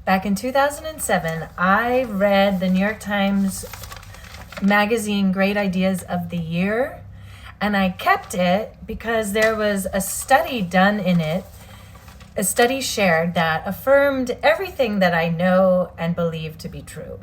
Back in 2007, I read the New York Times magazine Great Ideas of the Year, and I kept it because there was a study done in it, a study shared that affirmed everything that I know and believe to be true.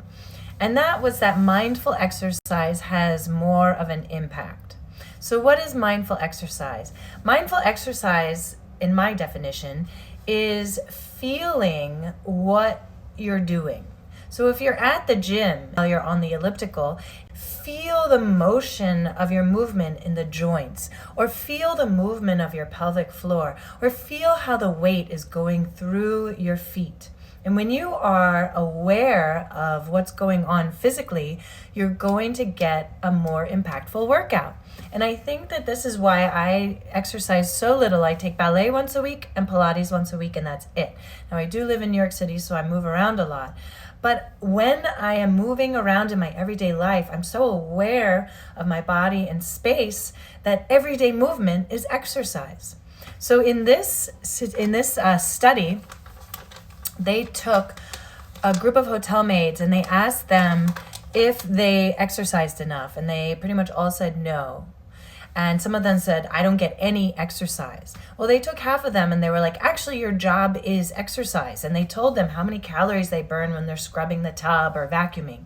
And that was that mindful exercise has more of an impact. So what is mindful exercise? Mindful exercise, in my definition, is feeling what you're doing. So if you're at the gym, while you're on the elliptical, feel the motion of your movement in the joints, or feel the movement of your pelvic floor, or feel how the weight is going through your feet. And when you are aware of what's going on physically, you're going to get a more impactful workout. And I think that this is why I exercise so little. I take ballet once a week and Pilates once a week, and that's it. Now, I do live in New York City, so I move around a lot. But when I am moving around in my everyday life, I'm so aware of my body and space that everyday movement is exercise. So in this study, they took a group of hotel maids and they asked them if they exercised enough, and they pretty much all said no. And some of them said, I don't get any exercise. Well, they took half of them and they were like, actually, your job is exercise. And they told them how many calories they burn when they're scrubbing the tub or vacuuming.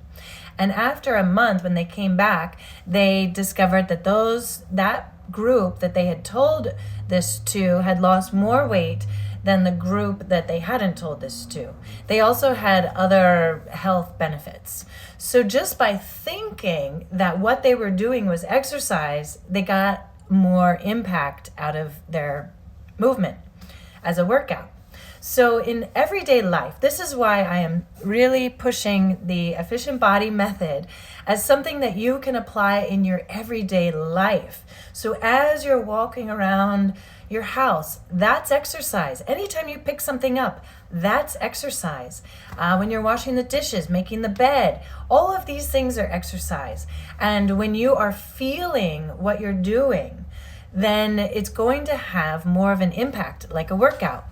And after a month, when they came back, they discovered that that group that they had told this to had lost more weight than the group that they hadn't told this to. They also had other health benefits. So just by thinking that what they were doing was exercise, they got more impact out of their movement as a workout. So in everyday life, this is why I am really pushing the Efficient Body Method as something that you can apply in your everyday life. So as you're walking around your house, that's exercise. Anytime you pick something up, that's exercise. When you're washing the dishes, making the bed, all of these things are exercise. And when you are feeling what you're doing, then it's going to have more of an impact, like a workout.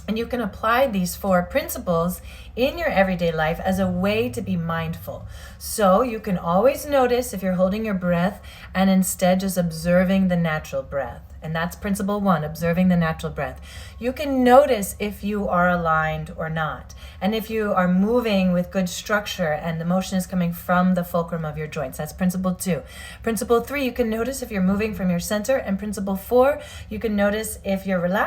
And you can apply these 4 principles in your everyday life as a way to be mindful. So you can always notice if you're holding your breath and instead just observing the natural breath. And that's principle 1, observing the natural breath. You can notice if you are aligned or not, and if you are moving with good structure and the motion is coming from the fulcrum of your joints. That's principle 2. Principle 3, you can notice if you're moving from your center, and principle 4, you can notice if you're relaxed